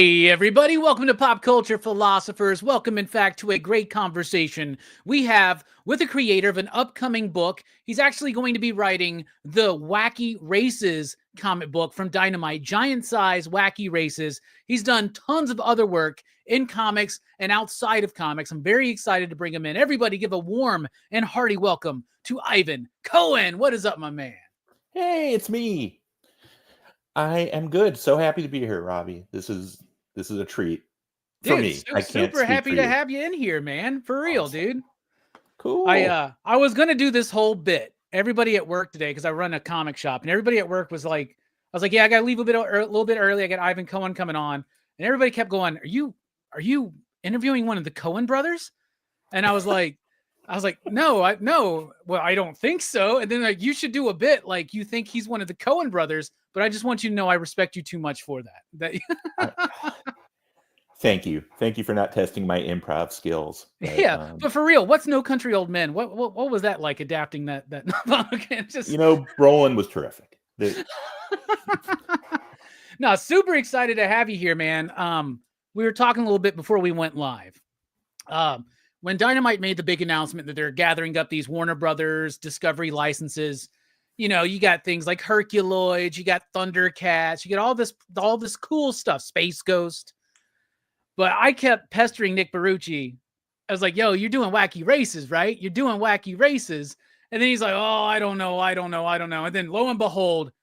Hey, everybody. Welcome to Pop Culture Philosophers. Welcome, in fact, to a great conversation we have with the creator of an upcoming book. He's actually going to be writing the Wacky Races comic book from Dynamite, Giant Size Wacky Races. He's done tons of other work in comics and outside of comics. I'm very excited to bring him in. Everybody give a warm and hearty welcome to Ivan Cohen. What is up, my man? Hey, it's me. I am good. So happy to be here, Robbie. This is a treat for Dude, me. I can't super speak happy for to you. have you in here, man. For real, Awesome. dude. Cool. I was gonna do this whole bit. Everybody at work today, because I run a comic shop, and everybody at work was like, I was like, yeah, I gotta leave a little bit early. I got Ivan Cohen coming on, and everybody kept going, are you interviewing one of the Cohen brothers? And I was like, no, no, well, I don't think so. And then like, you should do a bit like you think he's one of the Cohen brothers, but I just want you to know I respect you too much for that. Thank you for not testing my improv skills. But, yeah, but for real, what's No Country Old Men? What was that like adapting that? Just... Brolin was terrific. No, super excited to have you here, man. We were talking a little bit before we went live. When Dynamite made the big announcement that they're gathering up these Warner Brothers Discovery licenses, you got things like Herculoids, you got Thundercats, you got all this cool stuff, Space Ghost. But I kept pestering Nick Barucci. I was like, yo, you're doing Wacky Races, right? You're doing Wacky Races. And then he's like, oh, I don't know. And then lo and behold,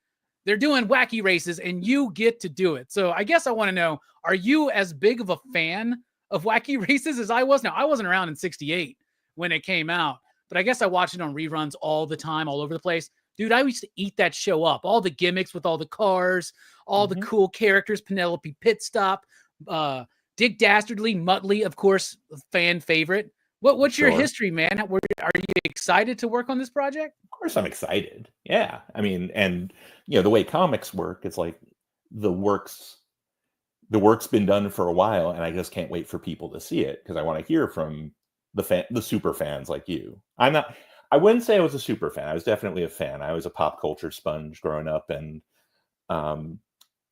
they're doing Wacky Races and you get to do it. So I guess I want to know, are you as big of a fan of Wacky Races as I was? Now, I wasn't around in 68 when it came out, but I guess I watched it on reruns all the time, all over the place. Dude, I used to eat that show up. All the gimmicks with all the cars, all the cool characters, Penelope Pitstop, Dick Dastardly, Muttley, of course, fan favorite. What's your history, man? Are you excited to work on this project? Of course I'm excited. Yeah. I mean, and the way comics work, it's like the work's been done for a while, and I just can't wait for people to see it because I want to hear from the super fans like you. I wouldn't say I was a super fan. I was definitely a fan. I was a pop culture sponge growing up, and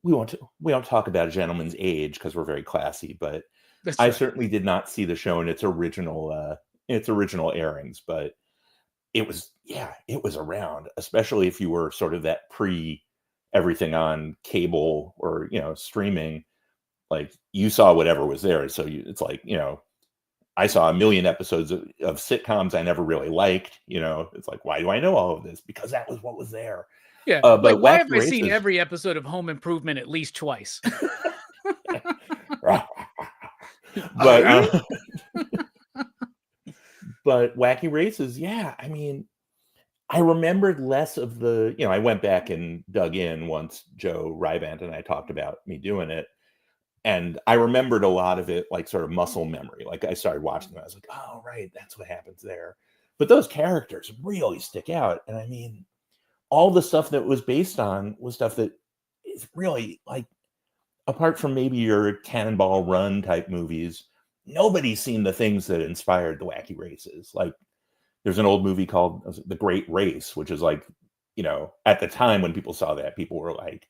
we don't talk about a gentleman's age because we're very classy, but that's I certainly did not see the show in its original airings, but it was around, especially if you were sort of that pre everything on cable or streaming. Like you saw whatever was there. So it's like, I saw a million episodes of sitcoms I never really liked. It's like, why do I know all of this? Because that was what was there. Yeah. But why have I seen every episode of Home Improvement at least twice? But but Wacky Races, yeah. I mean, I remembered less of the, I went back and dug in once Joe Rybant and I talked about me doing it. And I remembered a lot of it, like sort of muscle memory. Like I started watching them, I was like, oh, right, that's what happens there. But those characters really stick out. And I mean, all the stuff that was based on was stuff that is really like, apart from maybe your Cannonball Run type movies, nobody's seen the things that inspired the Wacky Races. Like there's an old movie called The Great Race, which is like, at the time when people saw that, people were like,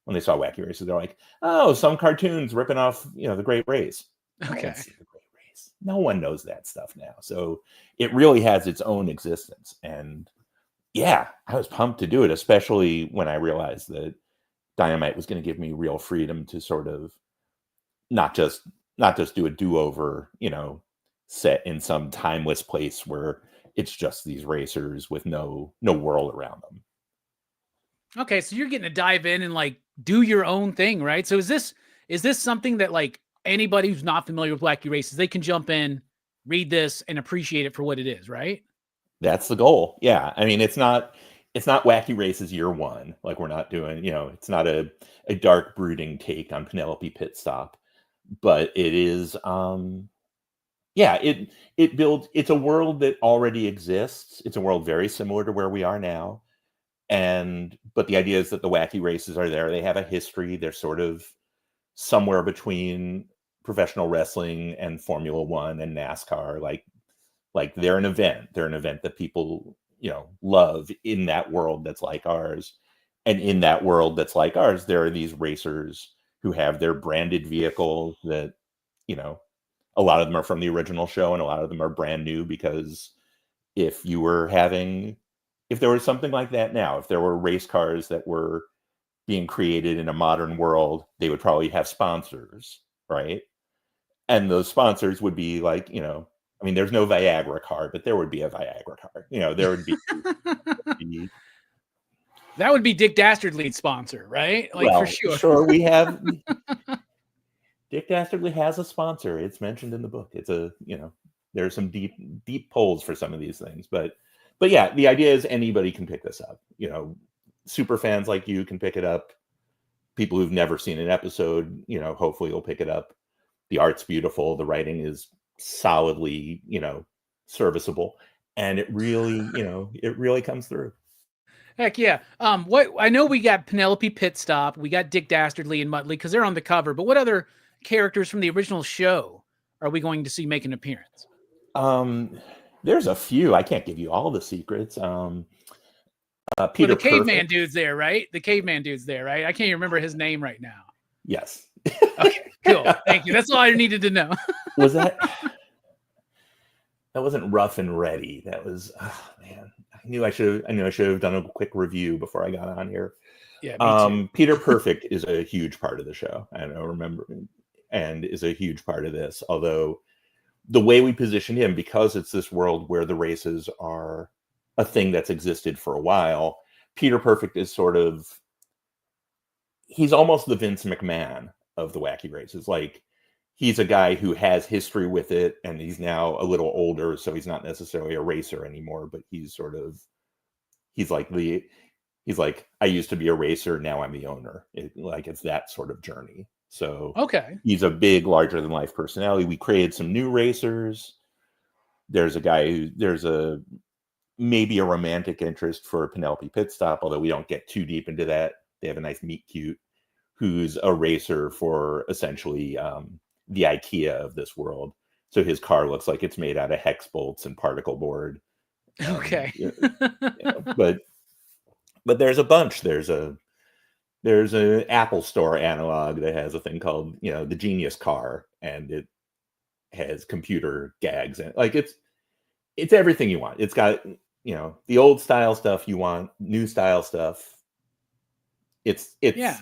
when they saw Wacky Races, they're like, oh, some cartoons ripping off, The Great Race. Okay. The Great Race. No one knows that stuff now. So it really has its own existence. And yeah, I was pumped to do it, especially when I realized that Dynamite was going to give me real freedom to sort of not just do a do-over, set in some timeless place where it's just these racers with no world around them. Okay, so you're getting to dive in and like do your own thing, right? So is this something that like anybody who's not familiar with Wacky Races, they can jump in, read this, and appreciate it for what it is, right? That's the goal. Yeah. I mean, it's not Wacky Races year one. Like we're not doing, it's not a dark brooding take on Penelope Pitstop, but it is, it's a world that already exists. It's a world very similar to where we are now. But the idea is that the Wacky Races are there. They have a history. They're sort of somewhere between professional wrestling and Formula One and NASCAR. Like they're an event. They're an event that people, love in that world that's like ours. And in that world that's like ours, there are these racers who have their branded vehicles that, you know, a lot of them are from the original show and a lot of them are brand new, because if there was something like that now, if there were race cars that were being created in a modern world, they would probably have sponsors, right? And those sponsors would be like, you know, I mean, there's no Viagra car, but there would be a Viagra car. You know, there would be. That would be Dick Dastardly's sponsor, right? Like, well, for sure. Sure, we have. Dick Dastardly has a sponsor. It's mentioned in the book. It's a, you know, there's some deep pulls for some of these things, but yeah, the idea is anybody can pick this up. You know, super fans like you can pick it up. People who've never seen an episode, you know, hopefully will pick it up. The art's beautiful. The writing is solidly, you know, serviceable, and it really, you know, it really comes through. Heck yeah. What I know, we got Penelope Pitstop, we got Dick Dastardly and Muttley because they're on the cover. But what other characters from the original show are we going to see make an appearance? There's a few. I can't give you all the secrets. Peter the caveman dude's there, right? The caveman dude's there, right? I can't even remember his name right now. Yes. Okay, cool. Thank you. That's all I needed to know. Was that? That wasn't Rough and Ready. That was, oh, man. I knew I should have done a quick review before I got on here. Yeah. Me too. Peter Perfect is a huge part of the show. I don't remember, and is a huge part of this. Although the way we position him, because it's this world where the races are a thing that's existed for a while, Peter Perfect is sort of, he's almost the Vince McMahon of the Wacky Races. Like, he's a guy who has history with it, and he's now a little older, so he's not necessarily a racer anymore, but he's like, I used to be a racer, now I'm the owner. It's that sort of journey. So okay, he's a big, larger than life personality. We created some new racers. There's maybe a romantic interest for Penelope Pitstop, although we don't get too deep into that. They have a nice meet cute who's a racer for essentially the IKEA of this world. So his car looks like it's made out of hex bolts and particle board. Okay. But there's a bunch. There's an Apple Store analog that has a thing called, you know, the Genius Car, and it has computer gags, and like it's everything you want. It's got, you know, the old style stuff you want, new style stuff. It's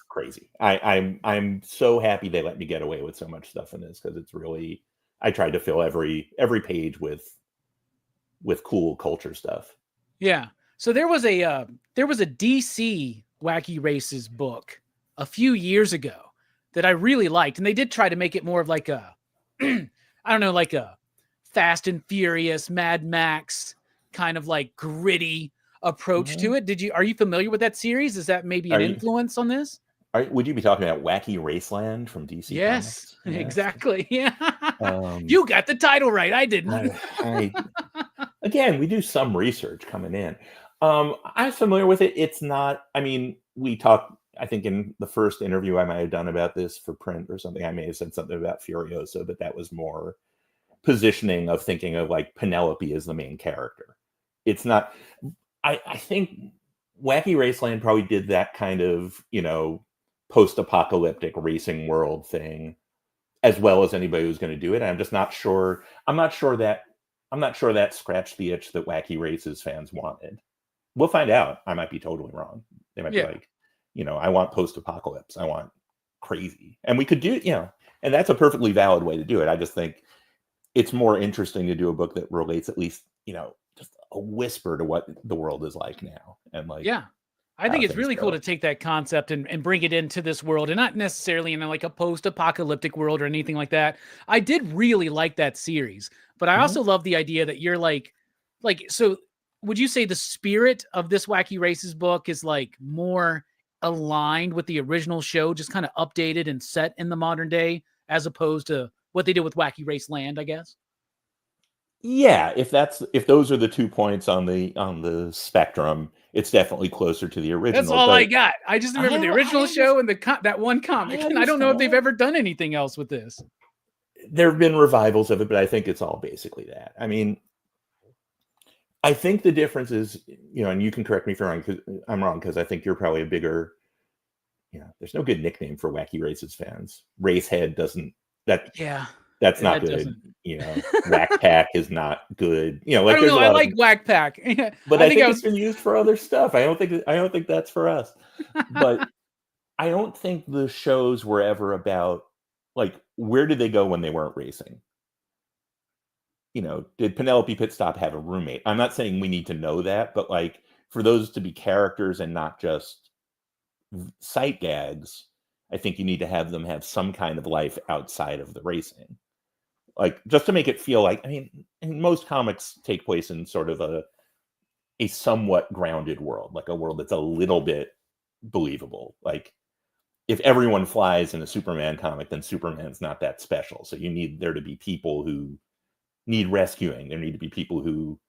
crazy. I'm so happy they let me get away with so much stuff in this, because it's really, I tried to fill every page with cool culture stuff. Yeah. So there was a DC Wacky Races book a few years ago that I really liked, and they did try to make it more of like a I don't know, like a Fast and Furious, Mad Max kind of like gritty approach to it. Are you familiar with that series? Is that maybe an influence on this? Would you be talking about Wacky Raceland from DC? Yes, Comics? Exactly. Yeah. You got the title right. I didn't. Again, we do some research coming in. I'm familiar with it. It's not, I mean, we talked, I think in the first interview I might have done about this for print or something, I may have said something about Furiosa, but that was more positioning of thinking of like Penelope as the main character. It's not, I think Wacky Raceland probably did that kind of, you know, post-apocalyptic racing world thing as well as anybody who's going to do it. I'm just not sure. I'm not sure that scratched the itch that Wacky Races fans wanted. We'll find out. I might be totally wrong. They might be like, you know, I want post-apocalypse. I want crazy. And we could do, you know, and that's a perfectly valid way to do it. I just think it's more interesting to do a book that relates at least, you know, just a whisper to what the world is like now. And like, yeah, I think it's really cool to take that concept and bring it into this world, and not necessarily in like a post-apocalyptic world or anything like that. I did really like that series, but I also love the idea that you're like, so would you say the spirit of this Wacky Races book is like more aligned with the original show, just kind of updated and set in the modern day, as opposed to what they did with Wacky Race Land, I guess? Yeah, if those are the 2 points on the spectrum, it's definitely closer to the original. That's all I got. I just remember the original show and that one comic. And I don't know if they've ever done anything else with this. There have been revivals of it, but I think it's all basically that. I mean, I think the difference is, you know, and you can correct me if I'm wrong, because I think you're probably a bigger Yeah, there's no good nickname for Wacky Races fans. Racehead doesn't Yeah, that's not that good. doesn't. You know, Whack Pack is not good. You know, I like don't there's know. a I lot like of, Whack Pack. but I I think think I it's been used for other stuff. I don't think that's for us. But I don't think the shows were ever about, like, where did they go when they weren't racing? You know, did Penelope Pitstop have a roommate? I'm not saying we need to know that, but like for those to be characters and not just sight gags, I think you need to have them have some kind of life outside of the racing. Like just to make it feel like, I mean, most comics take place in sort of a somewhat grounded world, like a world that's a little bit believable. Like if everyone flies in a Superman comic, then Superman's not that special. So you need there to be people who need rescuing. There need to be people who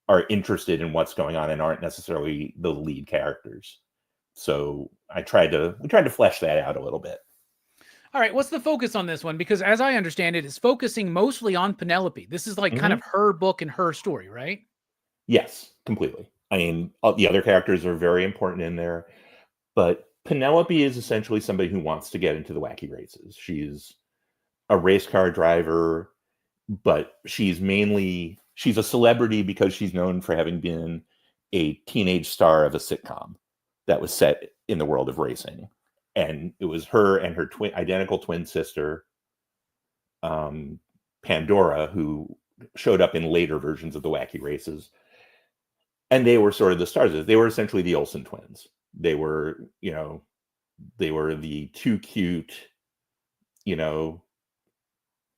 are interested in what's going on and aren't necessarily the lead characters. So we tried to flesh that out a little bit. All right, what's the focus on this one? Because as I understand it, it's focusing mostly on Penelope. This is like kind of her book and her story, right? Yes, completely. I mean, the other characters are very important in there, but Penelope is essentially somebody who wants to get into the wacky races. She's a race car driver, but she's a celebrity because she's known for having been a teenage star of a sitcom that was set in the world of racing. And it was her and her identical twin sister, Pandora, who showed up in later versions of the wacky races. And they were sort of the stars. They were essentially the Olsen twins. They were, they were the too cute,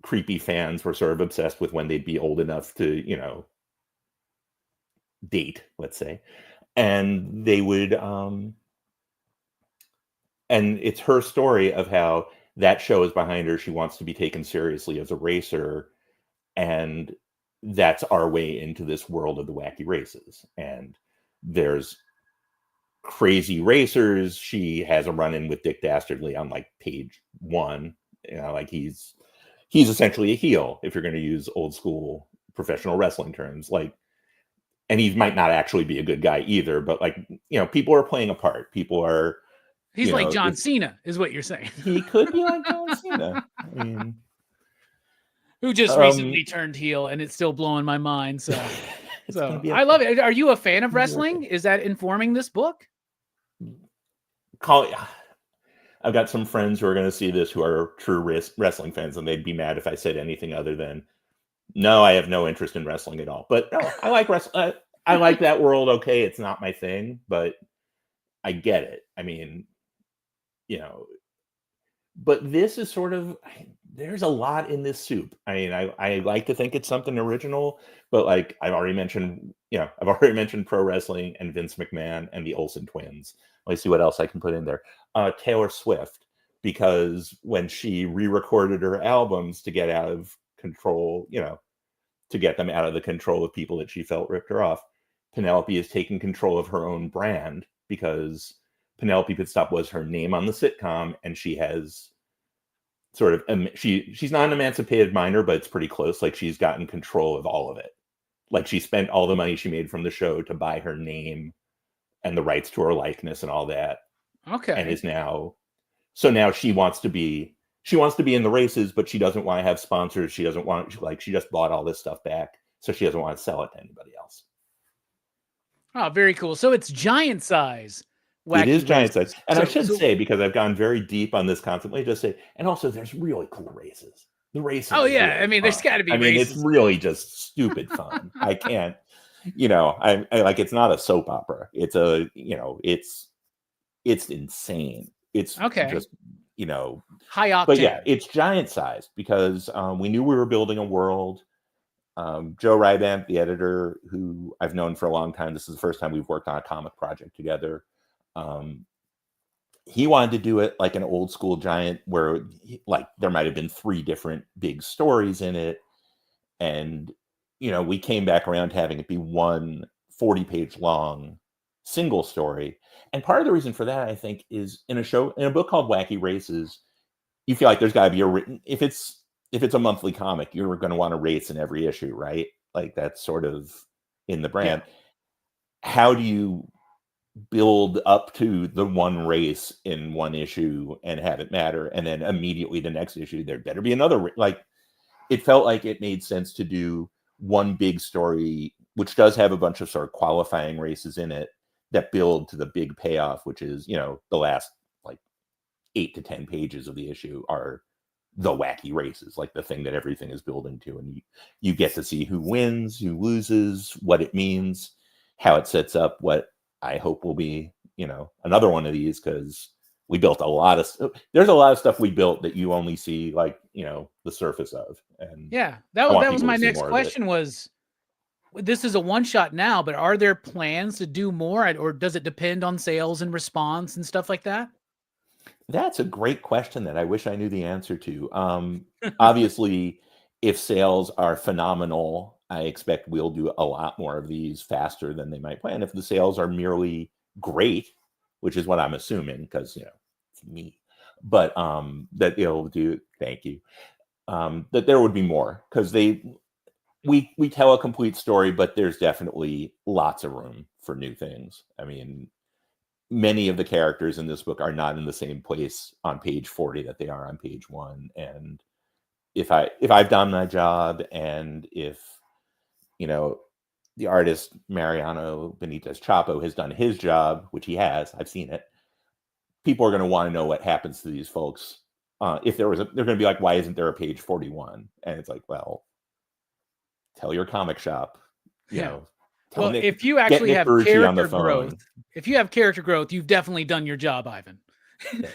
creepy fans were sort of obsessed with when they'd be old enough to, date, let's say. And they would, and it's her story of how that show is behind her. She wants to be taken seriously as a racer. And that's our way into this world of the wacky races. And there's crazy racers. She has a run-in with Dick Dastardly on like page 1. Like he's essentially a heel, if you're going to use old school professional wrestling terms. Like, and he might not actually be a good guy either, but like, people are playing a part. People are. He's like John Cena, is what you're saying. He could be like John Cena. I mean, who just recently turned heel, and it's still blowing my mind. So, I love it. Are you a fan of wrestling? Is that informing this book? I've got some friends who are going to see this who are true wrestling fans, and they'd be mad if I said anything other than, no, I have no interest in wrestling at all. But no, I like wrestling. I like that world. Okay, it's not my thing, but I get it. I mean, but this is sort of, there's a lot in this soup. I mean, I like to think it's something original, but like I've already mentioned pro wrestling and Vince McMahon and the Olsen twins. Let me see what else I can put in there. Taylor Swift, because when she re-recorded her albums to get out of control, to get them out of the control of people that she felt ripped her off, Penelope is taking control of her own brand because Penelope Pitstop was her name on the sitcom, and she has sort of she's not an emancipated minor, but it's pretty close. Like she's gotten control of all of it. Like she spent all the money she made from the show to buy her name and the rights to her likeness and all that. Okay. And is now she wants to be in the races, but she doesn't want to have sponsors. She doesn't want she just bought all this stuff back, so she doesn't want to sell it to anybody else. Oh, very cool. So it's giant size. It is giant size. And I should say, because I've gone very deep on this constantly, just say, and also there's really cool races. The races. Oh yeah. Really I mean, there's got to be races. I mean, it's really just stupid fun. I can't, I like, it's not a soap opera. It's a, it's insane. It's okay. Just, high octane. But yeah, it's giant sized because we knew we were building a world. Joe Rybant, the editor, who I've known for a long time, this is the first time we've worked on a comic project together. He wanted to do it like an old school giant where like there might have been 3 different big stories in it. And, we came back around to having it be one 40-page long single story. And part of the reason for that, I think, is in a book called Wacky Races, you feel like there's got to be a written, if it's a monthly comic, you're going to want to race in every issue, right? Like that's sort of in the brand. Yeah. How do you build up to the one race in one issue and have it matter, and then immediately the next issue there better be another. Like, it felt like it made sense to do one big story, which does have a bunch of sort of qualifying races in it that build to the big payoff, which is, you know, the last like 8 to 10 pages of the issue are the wacky races, like the thing that everything is building to. And you get to see who wins, who loses, what it means, how it sets up what I hope will be, you know, another one of these, because we built a lot of there's a lot of stuff we built that you only see, like, you know, the surface of. And yeah, that was my next question. Was, this is a one shot now, but are there plans to do more, or does it depend on sales and response and stuff like that? That's a great question that I wish I knew the answer to. Obviously, if sales are phenomenal, I expect we'll do a lot more of these faster than they might plan. If the sales are merely great, which is what I'm assuming, because, you know, it's me, but that it'll do. Thank you. That there would be more, because we tell a complete story, but there's definitely lots of room for new things. I mean, many of the characters in this book are not in the same place on page 40 that they are on page 1. And if I've done my job, and if, you know, the artist Mariano Benitez Chapo has done his job, which he has, I've seen it, people are going to want to know what happens to these folks. If there was they're going to be like, why isn't there a page 41? And it's like, well, tell your comic shop, you know. Well, Nick, if you actually have character growth, you've definitely done your job, Ivan.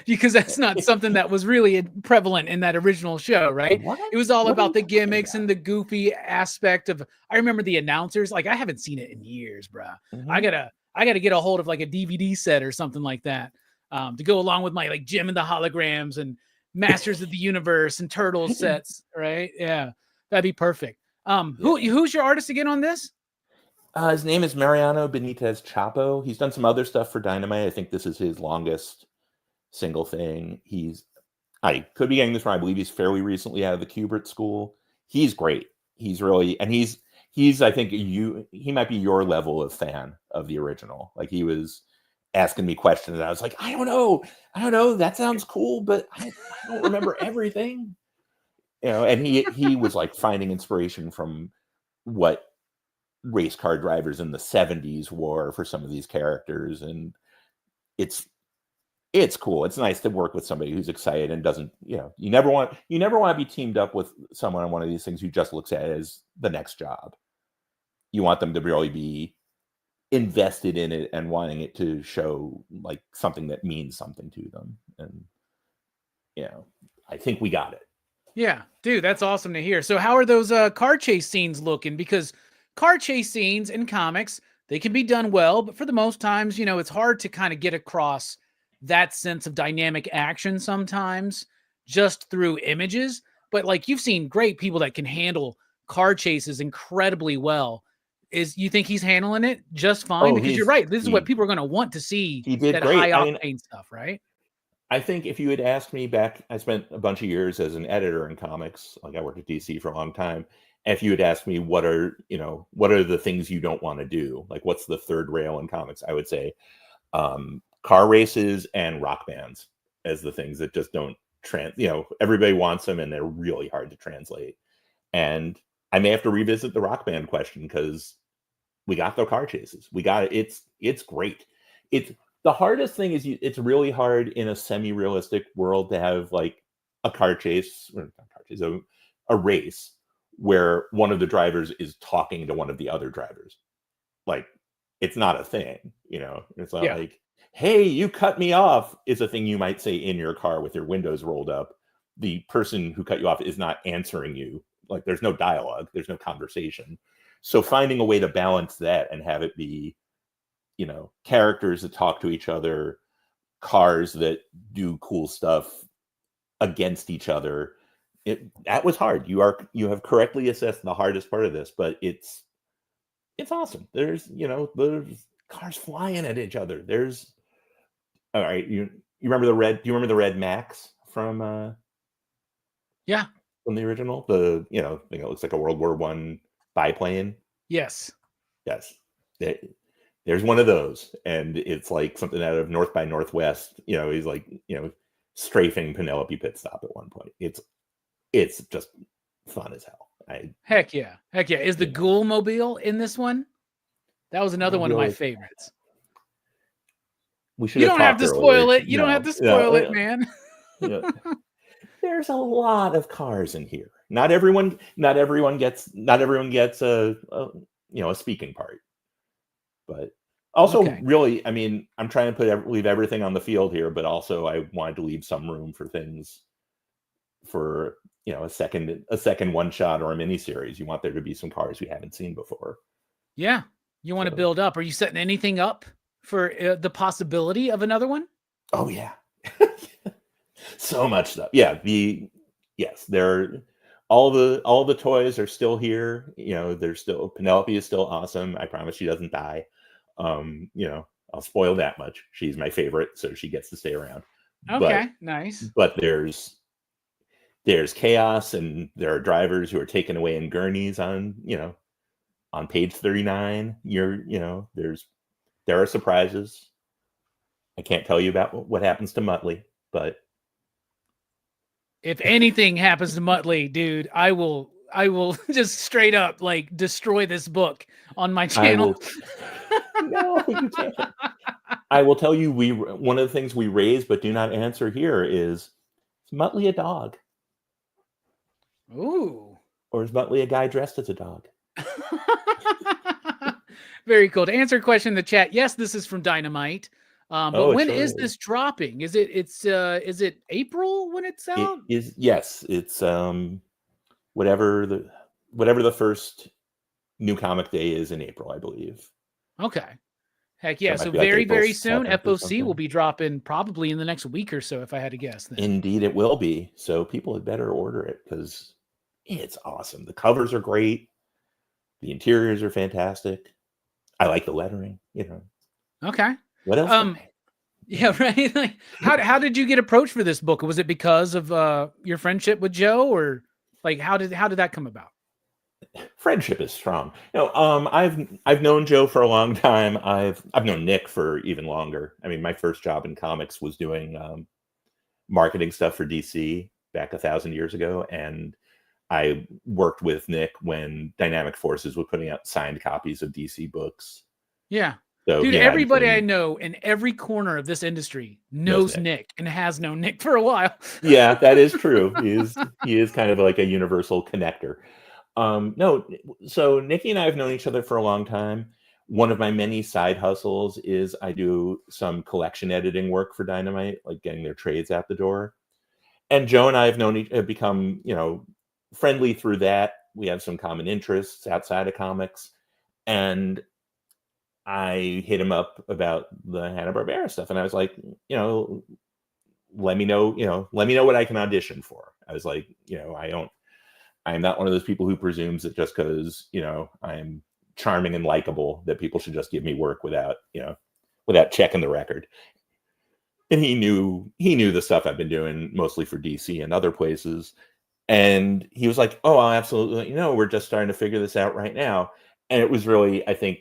Because that's not something that was really prevalent in that original show, right? What? It was all about the gimmicks and the goofy aspect of. I remember the announcers. Like, I haven't seen it in years, bro. Mm-hmm. I gotta get a hold of like a DVD set or something like that, to go along with my like Jim and the Holograms and Masters of the Universe and Turtles sets, right? Yeah, that'd be perfect. Who's your artist again on this? His name is Mariano Benitez Chapo. He's done some other stuff for Dynamite. I think this is his longest single thing. I could be getting this wrong. I believe he's fairly recently out of the Kubert School. He's great. He's really, and he's I think he might be your level of fan of the original. Like, he was asking me questions, and I was like, I don't know. That sounds cool, but I don't remember everything. You know, and he was like finding inspiration from what race car drivers in the 70s wore for some of these characters, and it's cool. It's nice to work with somebody who's excited and doesn't, you know, you never want to be teamed up with someone on one of these things who just looks at it as the next job. You want them to really be invested in it and wanting it to show like something that means something to them. And, you know, I think we got it. Yeah, dude, that's awesome to hear. So how are those car chase scenes looking? Because car chase scenes in comics, they can be done well, but for the most times, you know, it's hard to kind of get across that sense of dynamic action sometimes just through images. But like, you've seen great people that can handle car chases incredibly well. You think he's handling it just fine? Because you're right. This is what people are going to want to see. He did that great. high octane stuff, right? I think if you had asked me back, I spent a bunch of years as an editor in comics. Like, I worked at DC for a long time. And if you had asked me what are the things you don't want to do, like what's the third rail in comics, I would say car races and rock bands as the things that just don't everybody wants them and they're really hard to translate. And I may have to revisit the rock band question, because we got the car chases. We got it. It's great. The hardest thing is it's really hard in a semi-realistic world to have like a car chase, a race where one of the drivers is talking to one of the other drivers. Like, it's not a thing, you know. It's not like, hey, you cut me off is a thing you might say in your car with your windows rolled up. The person who cut you off is not answering you. Like, there's no dialogue, there's no conversation. So finding a way to balance that and have it be, you know, characters that talk to each other, cars that do cool stuff against each other, that was hard. You have correctly assessed the hardest part of this, but it's awesome. There's cars flying at each other. There's, all right, you remember the red? Do you remember the red Max from from the original? The thing that looks like a World War I biplane. Yes. They there's one of those, and it's like something out of North by Northwest. He's like, strafing Penelope Pit Stop at one point. It's just fun as hell. Heck yeah. Is the Ghoul Mobile in this one? That was another one of my favorites. You don't have to spoil it. You don't have to spoil it, man. There's a lot of cars in here. Not everyone gets a speaking part. But also, really, I mean, I'm trying to leave everything on the field here, but also I wanted to leave some room for things for a second one shot or a mini series. You want there to be some cars we haven't seen before. Yeah, you want to build up. Are you setting anything up for the possibility of another one? Oh yeah, so much stuff. Yeah, all the toys are still here. There's still Penelope is still awesome. I promise she doesn't die. I'll spoil that much. She's my favorite, so she gets to stay around. Okay, nice. But there's chaos, and there are drivers who are taken away in gurneys on page 39. There are surprises. I can't tell you about what happens to Muttley, but if anything happens to Muttley, dude, I will just straight up like destroy this book on my channel. No, you can't. I will tell you, one of the things we raise but do not answer here is Muttley a dog? Ooh. Or is Muttley a guy dressed as a dog? Very cool. To answer a question in the chat, yes, this is from Dynamite. But when is this dropping? Is it April when it's out? Yes, it's whatever the first new comic day is in April, I believe. Okay. Heck yeah. So very, very soon, FOC will be dropping probably in the next week or so, if I had to guess. Then. Indeed, it will be. So people had better order it because it's awesome. The covers are great. The interiors are fantastic. I like the lettering, Okay. What else? Yeah, right. Like, how did you get approached for this book? Was it because of your friendship with Joe, or like how did that come about? Friendship is strong. I've known Joe for a long time. I've known Nick for even longer. I mean, my first job in comics was doing marketing stuff for DC back 1,000 years ago, and I worked with Nick when Dynamic Forces was putting out signed copies of DC books. Yeah. So, dude, everybody I know in every corner of this industry knows Nick and has known Nick for a while. Yeah, that is true. He is kind of like a universal connector. No, so Nikki and I have known each other for a long time. One of my many side hustles is I do some collection editing work for Dynamite, like getting their trades out the door. And Joe and I have become, friendly through that. We have some common interests outside of comics. And I hit him up about the Hanna-Barbera stuff. And I was like, let me know what I can audition for. I was like, I'm not one of those people who presumes that just because, I'm charming and likable that people should just give me work without checking the record. And he knew the stuff I've been doing mostly for DC and other places. And he was like, oh, I'll absolutely let you know. We're just starting to figure this out right now. And it was really, I think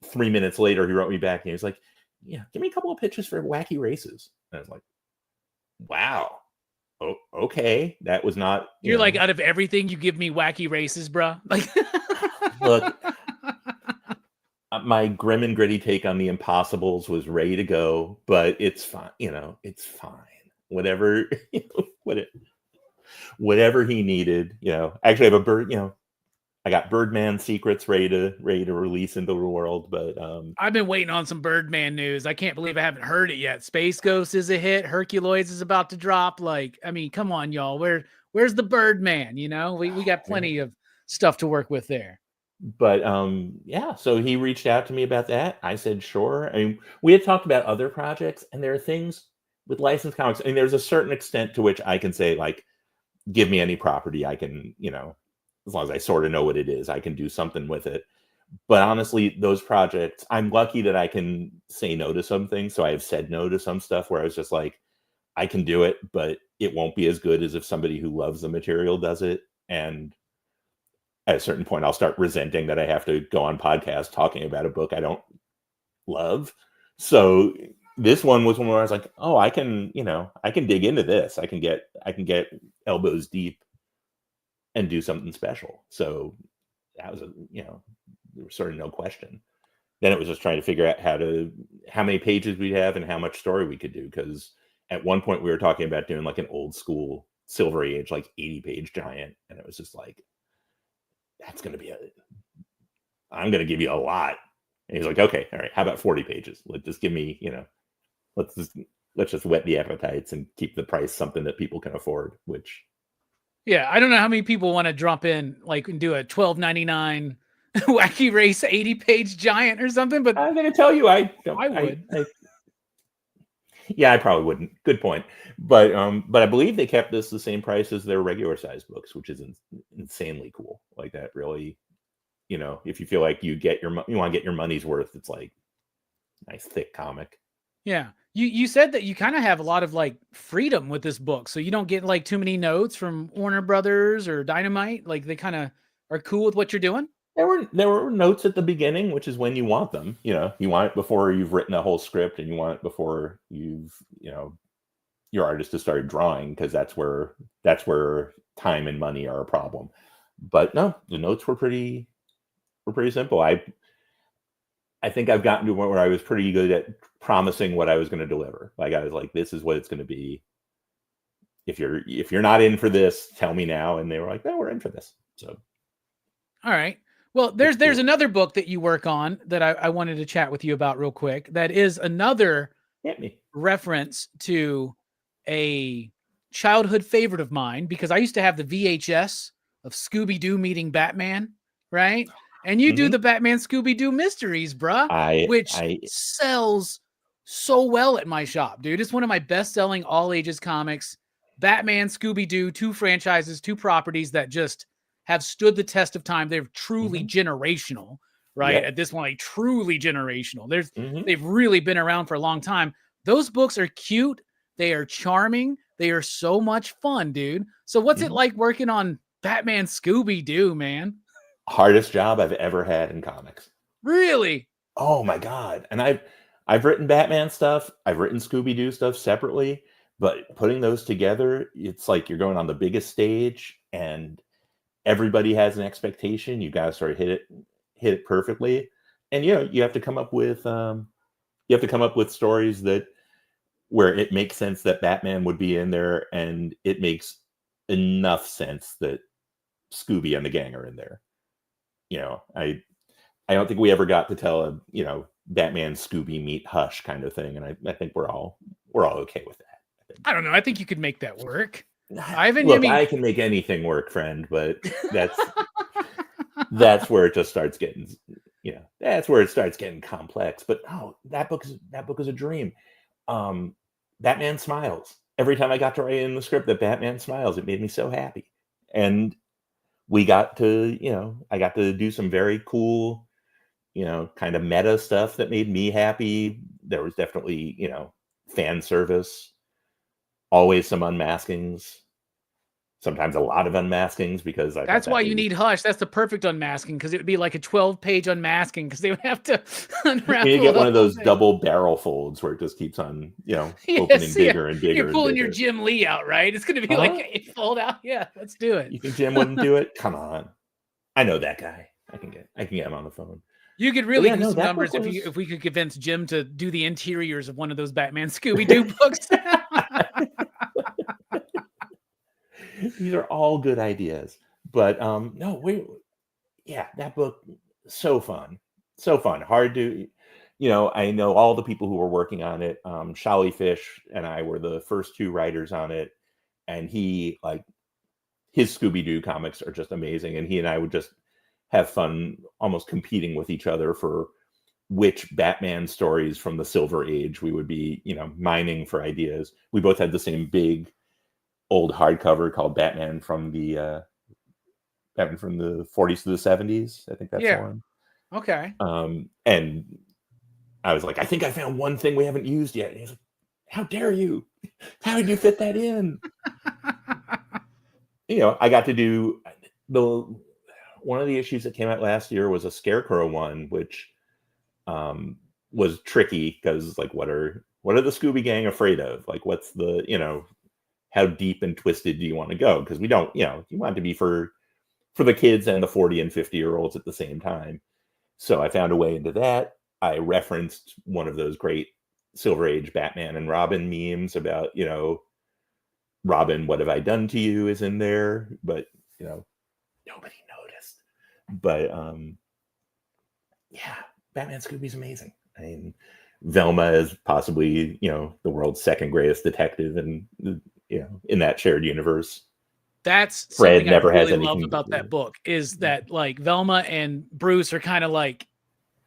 3 minutes later, he wrote me back and he was like, yeah, give me a couple of pitches for Wacky Races. And I was like, wow. Oh, okay. That was not. You're like, out of everything, you give me Wacky Races, bro. Like, look, my grim and gritty take on the Impossibles was ready to go, but it's fine. It's fine. Whatever, whatever he needed. Actually, I have a bird. I got Birdman secrets ready to release into the world, but I've been waiting on some Birdman news. I can't believe I haven't heard it yet. Space Ghost is a hit. Herculoids is about to drop. Like, I mean, come on, y'all. Where's the Birdman? We got plenty of stuff to work with there. But yeah, so he reached out to me about that. I said sure. I mean, we had talked about other projects, and there are things with licensed comics. I mean, there's a certain extent to which I can say, like, give me any property, I can, as long as I sort of know what it is, I can do something with it. But honestly, those projects, I'm lucky that I can say no to some things. So I have said no to some stuff where I was just like, I can do it, but it won't be as good as if somebody who loves the material does it. And at a certain point, I'll start resenting that I have to go on podcasts talking about a book I don't love. So this one was one where I was like, oh, I can dig into this. I can get elbows deep and do something special. So that was there was sort of no question. Then it was just trying to figure out how many pages we'd have and how much story we could do. Because at one point we were talking about doing like an old school Silver Age, like 80-page giant. And it was just like, I'm going to give you a lot. And he's like, okay, all right, how about 40 pages? Just give me, let's just whet the appetites and keep the price something that people can afford, which. Yeah, I don't know how many people want to drop in like and do a $12.99 Wacky Race 80-page giant or something, but I'm going to tell you, I would. Yeah, I probably wouldn't. Good point. But I believe they kept this the same price as their regular size books, which is insanely cool. Like that really, if you feel like you want to get your money's worth, it's like nice thick comic. Yeah. You said that you kind of have a lot of like freedom with this book. So you don't get like too many notes from Warner Brothers or Dynamite. Like they kind of are cool with what you're doing. There were notes at the beginning, which is when you want them. You want it before you've written a whole script, and you want it before you've your artist has started drawing, because that's where time and money are a problem. But no, the notes were pretty simple. I think I've gotten to a point where I was pretty good at promising what I was going to deliver. Like I was like, this is what it's going to be. If you're not in for this, tell me now. And they were like, no, we're in for this. So, all right. Well, there's another book that you work on that I wanted to chat with you about real quick. That is another reference to a childhood favorite of mine, because I used to have the VHS of Scooby Doo meeting Batman, right? And you do the Batman Scooby Doo Mysteries, bruh, which sells so well at my shop, dude. It's one of my best-selling all-ages comics. Batman, Scooby Doo, 2 franchises, 2 properties that just have stood the test of time. They're truly generational, right? At this point, like, truly generational. They've really been around for a long time. Those books are cute. They are charming. They are so much fun, dude. So what's it like working on Batman Scooby Doo, man? Hardest job I've ever had in comics. Really? Oh my God. And I've written Batman stuff. I've written Scooby-Doo stuff separately, but putting those together, it's like you're going on the biggest stage and everybody has an expectation. You got to sort of hit it perfectly. And you have to come up with stories where it makes sense that Batman would be in there, and it makes enough sense that Scooby and the gang are in there. I don't think we ever got to tell a Batman Scooby meet Hush kind of thing, and I think we're all okay with that. I don't know. I think you could make that work. Ivan, look, I can make anything work, friend, but that's where it just starts getting complex. But that book is a dream. Batman smiles. Every time I got to write in the script that Batman smiles, it made me so happy. And we got to, I got to do some very cool, kind of meta stuff that made me happy. There was definitely, fan service, always some unmaskings, sometimes a lot of unmaskings, because that's why you need Hush. That's the perfect unmasking, because it would be like a 12-page unmasking, because they would have to unravel. You get one of those double barrel folds where it just keeps on, opening bigger and bigger. You're pulling your Jim Lee out, right? It's going to be like a fold out. Yeah, let's do it. You think Jim wouldn't do it? Come on, I know that guy. I can get him on the phone. You could really do some numbers if we could convince Jim to do the interiors of one of those Batman Scooby Doo books. These are all good ideas, but that book, so fun, hard to, I know all the people who were working on it. Sholly Fish and I were the first 2 writers on it, and his Scooby Doo comics are just amazing, and he and I would just have fun almost competing with each other for which Batman stories from the Silver Age we would be, mining for ideas. We both had the same big old hardcover called Batman from the 40s to the 70s. I think that's the one. Okay. And I was like, I think I found one thing we haven't used yet. And he's like, how dare you? How did you fit that in? I got to do one of the issues that came out last year was a Scarecrow one, which was tricky because like what are the Scooby Gang afraid of? Like what's the, you know, how deep and twisted do you want to go? Because we don't, you know, you want it to be for the kids and the 40 and 50-year-olds at the same time. So I found a way into that. I referenced one of those great Silver Age Batman and Robin memes about, you know, Robin, what have I done to you is in there, but, you know, nobody noticed. But yeah, Batman Scooby's amazing. I mean, Velma is possibly, you know, the world's second greatest detective, and you know, in that shared universe. That's Fred something never I has really love anything about that book is that like Velma and Bruce are kind of like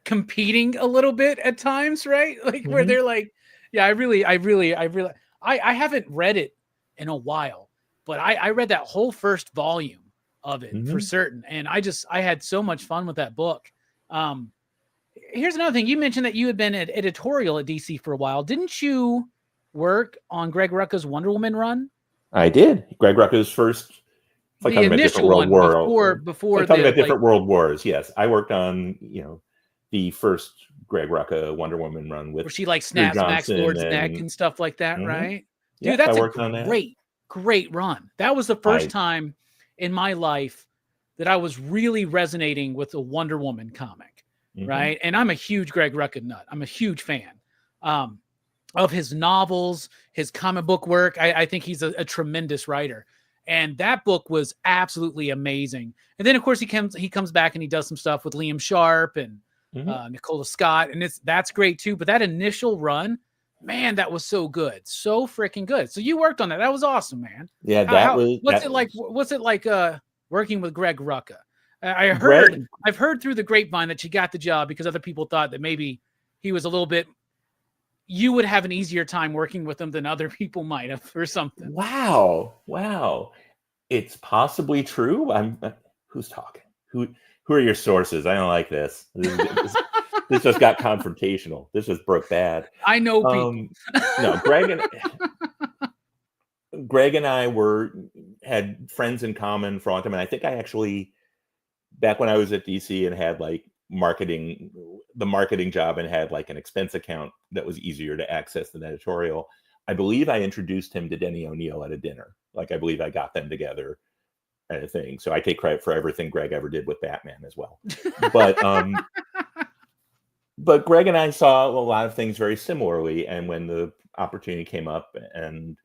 competing a little bit at times, right? Like where they're like, yeah, I haven't read it in a while, but I read that whole first volume of it for certain. And I had so much fun with that book. Here's another thing. You mentioned that you had been at editorial at DC for a while. Didn't you work on Greg Rucka's Wonder Woman run? I did. Greg Rucka's first. It's like the talking about different world wars. Before like talking about different world wars. Yes, I worked on, you know, the first Greg Rucka Wonder Woman run with where she like snaps Max Lord's neck and stuff like that, right? Dude, yes, that's I a worked on that. Great run. That was the first time in my life that I was really resonating with a Wonder Woman comic, right? And I'm a huge Greg Rucka nut. I'm a huge fan of his novels, his comic book work. I think he's a tremendous writer. And that book was absolutely amazing. And then, of course, he comes back and he does some stuff with Liam Sharp and Nicola Scott, and that's great too. But that initial run, man, that was so good, so freaking good. So you worked on that. That was awesome, man. Yeah, What's it like working with Greg Rucka? I've heard through the grapevine that you got the job because other people thought that maybe he was a little bit. You would have an easier time working with him than other people might have, or something. Wow. It's possibly true. Who's talking? Who are your sources? I don't like this. This just got confrontational. This just broke bad. I know people. No, Greg and I had friends in common for a long time. And I think I actually, back when I was at DC and had like the marketing job and had like an expense account that was easier to access than editorial, I believe I introduced him to Denny O'Neil at a dinner. Like, I believe I got them together at a thing. So I take credit for everything Greg ever did with Batman as well. But Greg and I saw a lot of things very similarly. And when the opportunity came up and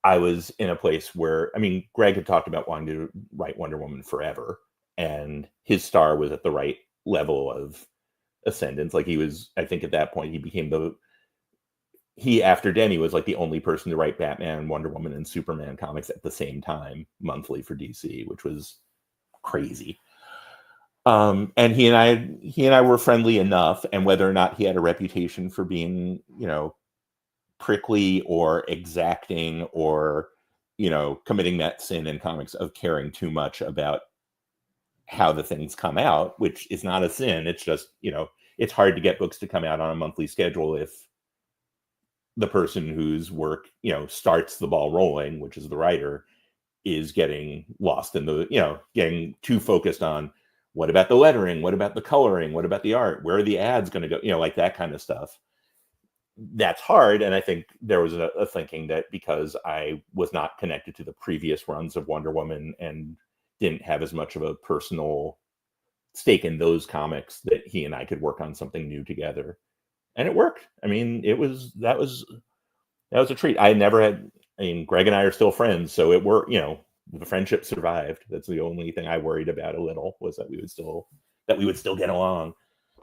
I was in a place where, I mean, Greg had talked about wanting to write Wonder Woman forever. And his star was at the right level of ascendance. Like he was, I think at that point, he became after Denny was like the only person to write Batman, Wonder Woman, and Superman comics at the same time monthly for DC, which was crazy. And he and I were friendly enough, and whether or not he had a reputation for being, you know, prickly or exacting or, you know, committing that sin in comics of caring too much about how the things come out, which is not a sin. It's just, you know, it's hard to get books to come out on a monthly schedule if the person whose work, you know, starts the ball rolling, which is the writer, is getting lost in the, you know, getting too focused on what about the lettering, what about the coloring, what about the art, where are the ads going to go, you know, like that kind of stuff. That's hard. And I think there was a thinking that because I was not connected to the previous runs of Wonder Woman and didn't have as much of a personal stake in those comics, that he and I could work on something new together. And it worked. I mean, that was a treat. Greg and I are still friends, so it worked, you know, the friendship survived. That's the only thing I worried about a little, was that we would still get along.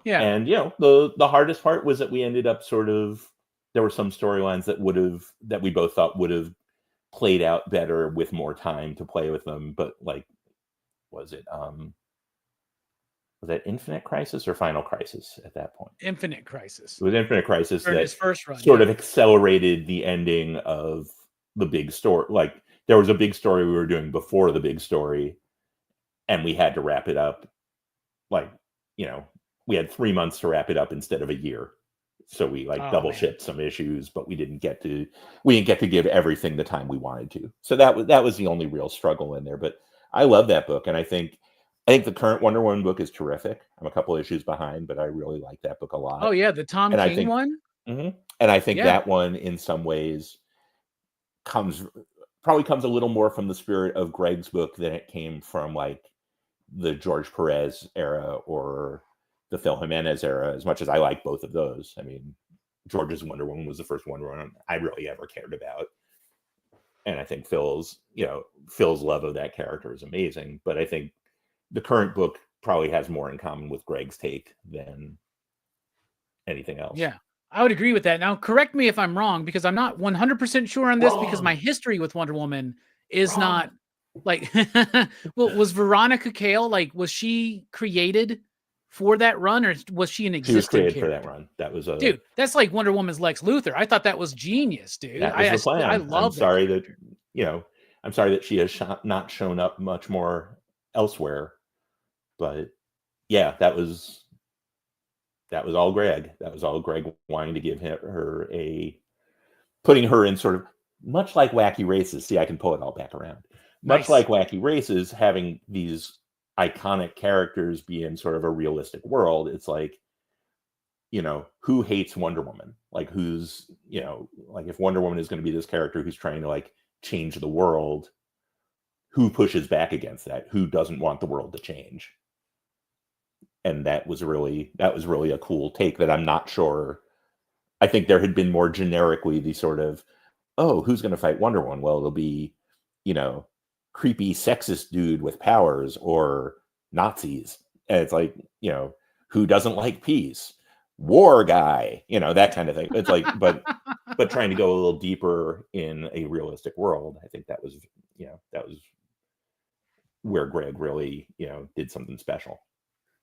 Yeah. And, you know, the hardest part was that we ended up there were some storylines that we both thought would have played out better with more time to play with them. But like, was that Infinite Crisis or Final Crisis at that point? Infinite Crisis. It was Infinite Crisis that his first run, sort of accelerated the ending of the big story. Like, there was a big story we were doing before the big story, and we had to wrap it up. Like, you know, we had 3 months to wrap it up instead of a year. So we double shipped some issues, but we didn't get to give everything the time we wanted to. So that was the only real struggle in there. But I love that book, and I think think the current Wonder Woman book is terrific. I'm a couple issues behind, but I really like that book a lot. Oh yeah, the Tom And I King think, one. and I think Yeah. that one in some ways probably comes a little more from the spirit of Greg's book than it came from like the George Perez era or the Phil Jimenez era, as much as I like both of those. I mean, George's Wonder Woman was the first Wonder Woman I really ever cared about. And I think Phil's love of that character is amazing. But I think the current book probably has more in common with Greg's take than anything else. Yeah, I would agree with that. Now, correct me if I'm wrong, because I'm not 100% sure on this, because my history with Wonder Woman is not like, well, was Veronica Cale, like, was she created for that run, or was she an existing She was created character? for that run. That was dude, that's like Wonder Woman's Lex Luthor. I thought that was genius, dude. That was the plan. I love I'm sorry that, I'm sorry that she has not shown up much more elsewhere. But yeah, that was all Greg. That was all Greg wanting to give her putting her in sort of much like Wacky Races. See, I can pull it all back around. Much like Wacky Races, having these iconic characters be in sort of a realistic world. It's like, who hates Wonder Woman? Like, who's, like if Wonder Woman is going to be this character who's trying to like change the world, who pushes back against that? Who doesn't want the world to change? And that was really a cool take that I'm not sure. I think there had been more generically the sort of, oh, who's going to fight Wonder Woman? Well, it'll be, creepy sexist dude with powers or Nazis. And it's like, who doesn't like peace? War guy, that kind of thing. It's like, but trying to go a little deeper in a realistic world. I think that was where Greg really, did something special.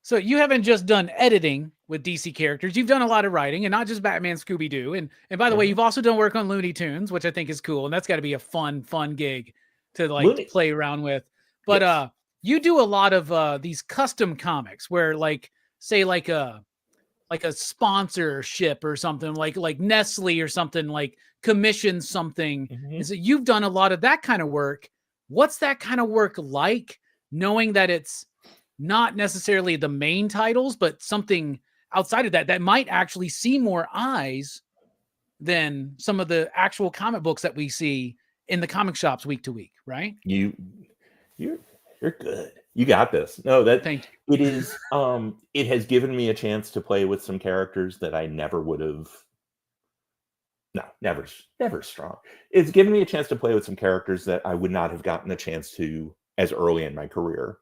So you haven't just done editing with DC characters. You've done a lot of writing, and not just Batman Scooby Doo. And by the way, you've also done work on Looney Tunes, which I think is cool. And that's got to be a fun gig to like play around with. But you do a lot of these custom comics where like, say like a sponsorship or something like Nestle or something, like commission something. And so you've done a lot of that kind of work. What's that kind of work like, knowing that it's not necessarily the main titles, but something outside of that might actually see more eyes than some of the actual comic books that we see in the comic shops week to week, right? You're good. You got this. No, thank you. It is. It has given me a chance to play with some characters that I never would have. No, never strong. It's given me a chance to play with some characters that I would not have gotten a chance to as early in my career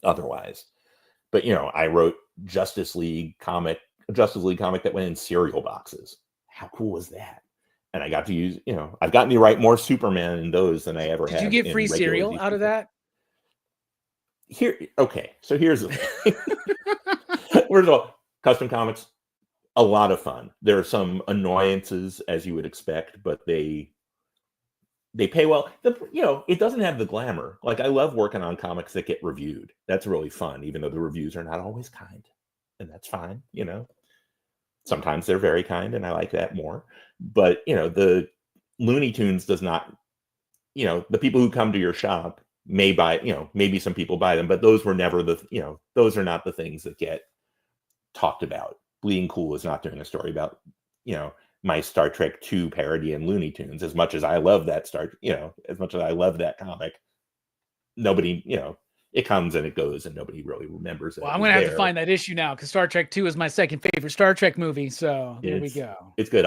otherwise. But I wrote Justice League comic that went in cereal boxes. How cool was that? And I got to use, I've gotten to write more Superman in those than I ever had. Did you get free cereal out of that? So here's the thing. First of all, custom comics, a lot of fun. There are some annoyances, as you would expect, but they pay well. It doesn't have the glamour. Like, I love working on comics that get reviewed. That's really fun, even though the reviews are not always kind. And that's fine, Sometimes they're very kind, and I like that more. But, the Looney Tunes does not, the people who come to your shop may buy, maybe some people buy them, but those were never those are not the things that get talked about. Bleeding Cool is not doing a story about, my Star Trek 2 parody and Looney Tunes. As much as I love that as much as I love that comic, nobody, it comes and it goes, and nobody really remembers it. Well, I'm going to have to find that issue now, because Star Trek 2 is my second favorite Star Trek movie. So there we go. It's good.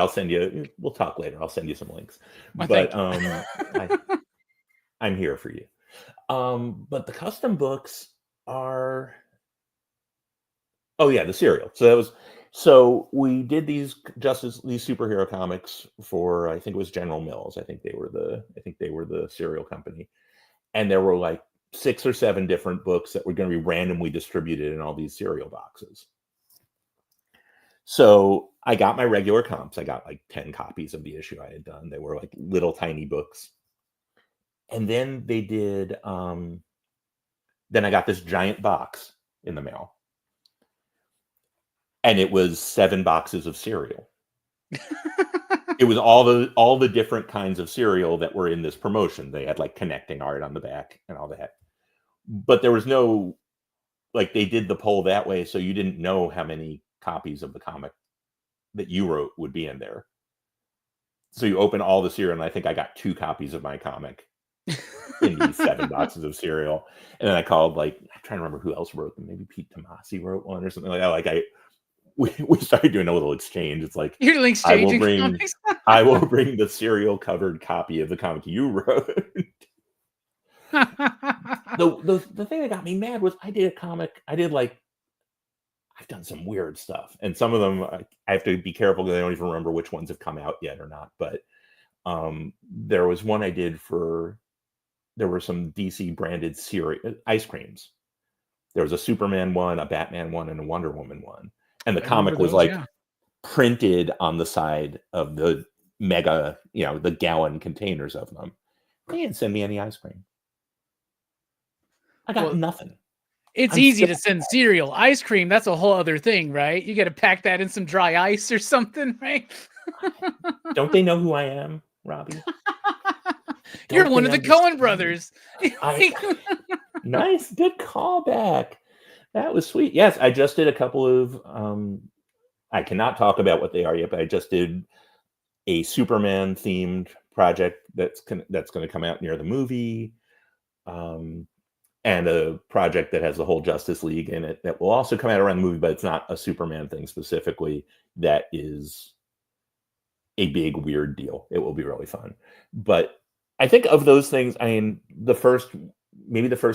We'll talk later. I'll send you some links. But I'm here for you. But the custom books are, the cereal. So we did these superhero comics for, I think it was General Mills. I think they were the cereal company. And there were like 6 or 7 different books that were going to be randomly distributed in all these cereal boxes. So I got my regular comps. I got like 10 copies of the issue I had done. They were like little tiny books. And then they did, then I got this giant box in the mail. And it was 7 boxes of cereal. It was all the different kinds of cereal that were in this promotion. They had like connecting art on the back and all that. But there was no like they did the poll that way, so you didn't know how many copies of the comic that you wrote would be in there. So you open all the cereal, and I think I got 2 copies of my comic in these 7 boxes of cereal. And then I called, like, I'm trying to remember who else wrote them. Maybe Pete Tomasi wrote one or something like that. Like we started doing a little exchange. It's like, You're exchanging comics. I will bring the cereal covered copy of the comic you wrote. The thing that got me mad was I did a comic. I've done some weird stuff, and some of them I have to be careful because I don't even remember which ones have come out yet or not. But there was one I did there were some DC branded cereal ice creams. There was a Superman one, a Batman one, and a Wonder Woman one. And the comic was printed on the side of the mega, the gallon containers of them. They didn't send me any ice cream. I got nothing. It's easy to send cereal. Ice cream, that's a whole other thing, right? You got to pack that in some dry ice or something, right? Don't they know who I am, Robbie? You're one of the Cohen brothers. Nice, good callback. That was sweet. Yes, I just did a couple of. I cannot talk about what they are yet, but I just did a Superman themed project that's going to come out near the movie. And a project that has the whole Justice League in it that will also come out around the movie, but it's not a Superman thing specifically. That is a big, weird deal. It will be really fun. But I think of those things, I mean, the first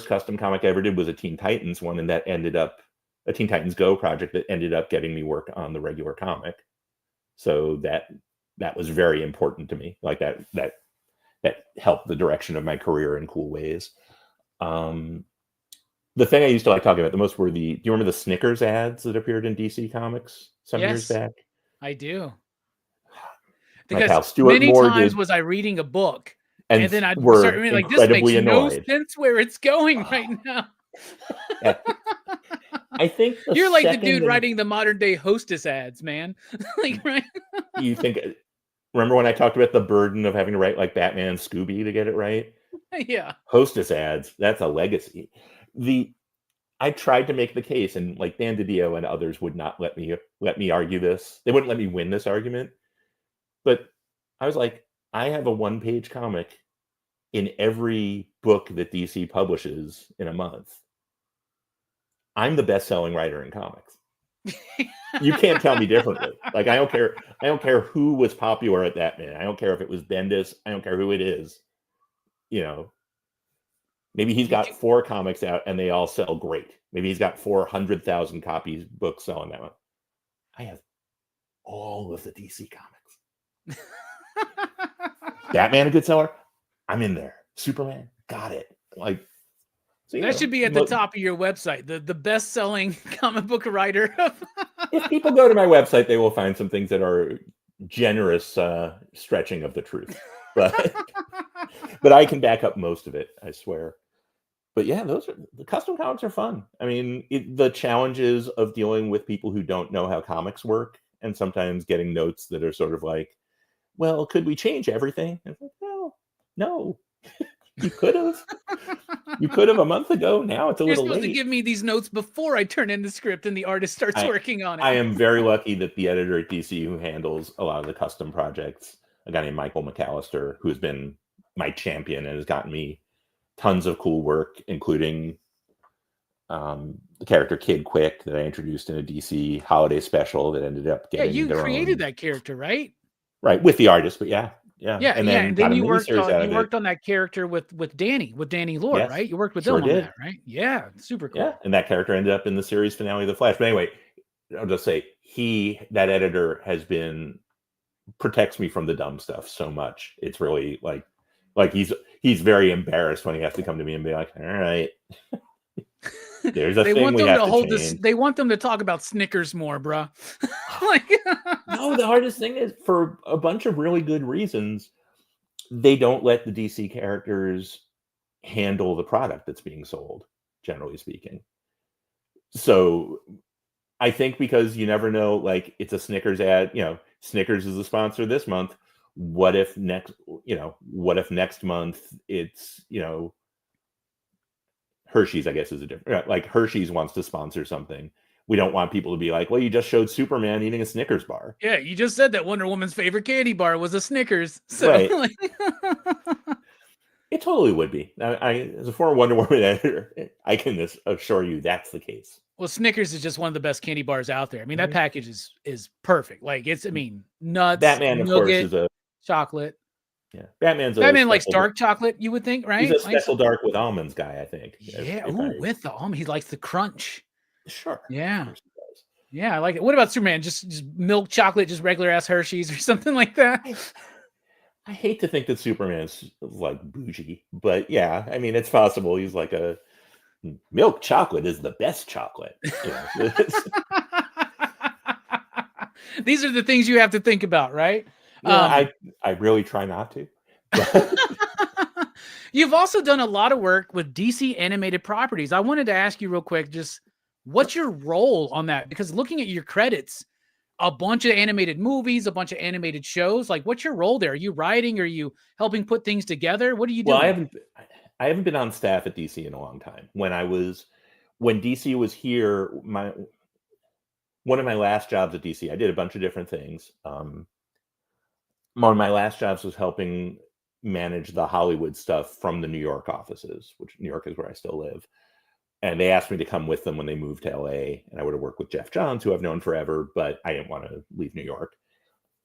custom comic I ever did was a Teen Titans one, and that ended up a Teen Titans Go project that ended up getting me work on the regular comic. So that was very important to me. Like that helped the direction of my career in cool ways. The thing I used to like talking about the most were do you remember the Snickers ads that appeared in DC Comics some years back? I do. Because like Stuart many Moore times was I reading a book and then I'd start reading like, this makes no sense where it's going right now. Yeah. I think you're like the dude writing the modern day Hostess ads, man. Like, right? You think? Remember when I talked about the burden of having to write like Batman Scooby to get it right? Yeah. Hostess ads, that's a legacy. I tried to make the case, and like Dan DiDio and others would not let me argue this. They wouldn't let me win this argument. But I was like, I have a 1-page comic in every book that DC publishes in a month. I'm the best-selling writer in comics. You can't tell me differently. Like I don't care who was popular at that minute. I don't care if it was Bendis. I don't care who it is. Maybe he's got 4 comics out and they all sell great. Maybe he's got 400,000 copies books selling that one. I have all of the DC comics. Batman, a good seller. I'm in there. Superman, got it. Like so, that should be at the top of your website. The best-selling comic book writer. If people go to my website, they will find some things that are generous stretching of the truth. But I can back up most of it, I swear. But yeah, the custom comics are fun. I mean, the challenges of dealing with people who don't know how comics work, and sometimes getting notes that are sort of like, "Well, could we change everything?" And it's like, "Well, no, you could have. You could have a month ago. Now it's a little late." You're supposed to give me these notes before I turn in the script and the artist starts working on it. I am very lucky that the editor at DC who handles a lot of the custom projects, a guy named Michael McAllister, who has been my champion and has gotten me tons of cool work, including the character Kid Quick that I introduced in a DC holiday special that ended up getting. Yeah, you created that character, right? Right, with the artist, but yeah. And then you worked on that character with Danny Lord, right? You worked with them on that, right? Yeah, super cool. Yeah, and that character ended up in the series finale of The Flash. But anyway, I'll just say that editor protects me from the dumb stuff so much. It's really like he's very embarrassed when he has to come to me and be like, "All right, there's a thing we have to change." They want them to talk about Snickers more, bro. No, the hardest thing is, for a bunch of really good reasons, they don't let the DC characters handle the product that's being sold, generally speaking. So I think because you never know, like it's a Snickers ad, Snickers is the sponsor this month. What if next month it's, Hershey's, I guess, is a different. Like Hershey's wants to sponsor something. We don't want people to be like, well, you just showed Superman eating a Snickers bar. Yeah, you just said that Wonder Woman's favorite candy bar was a Snickers. So, Right. like... It totally would be. I, as a former Wonder Woman editor, I can assure you that's the case. Well, Snickers is just one of the best candy bars out there. I mean, that package is perfect. Like it's, I mean, nuts, Batman, of course, is a chocolate. Yeah, Batman likes dark chocolate. You would think, right? He's a special dark with almonds guy, I think. Yeah. With the almond, he likes the crunch. Sure. Yeah. Yeah, I like it. What about Superman? Just milk chocolate, just regular ass Hershey's or something like that. I hate to think that Superman's like bougie, but yeah, I mean, it's possible. He's like a milk chocolate is the best chocolate. These are the things you have to think about, right? Yeah, I really try not to. You've also done a lot of work with DC animated properties. I wanted to ask you real quick, just what's your role on that? Because looking at your credits, a bunch of animated movies, a bunch of animated shows. Like, what's your role there? Are you writing? Are you helping put things together? What are you doing? Well, I haven't been on staff at DC in a long time. When DC was here, one of my last jobs at DC, I did a bunch of different things. One of my last jobs was helping manage the Hollywood stuff from the New York offices, which New York is where I still live. And they asked me to come with them when they moved to LA, and I would have worked with Jeff Johns, who I've known forever, but I didn't want to leave New York.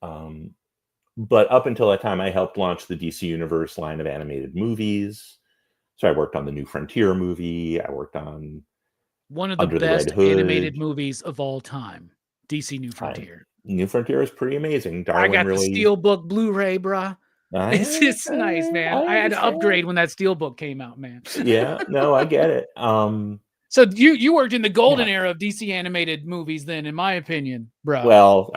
But up until that time, I helped launch the DC Universe line of animated movies. So I worked on the New Frontier movie. I worked on one of the best animated movies of all time, DC New Frontier. New Frontier is pretty amazing. I got the Steelbook Blu-ray, bruh. It's nice, man. I had to upgrade when that Steelbook came out, man. Yeah, no, I get it. So you worked in the golden era of DC animated movies then, in my opinion, bro. Well,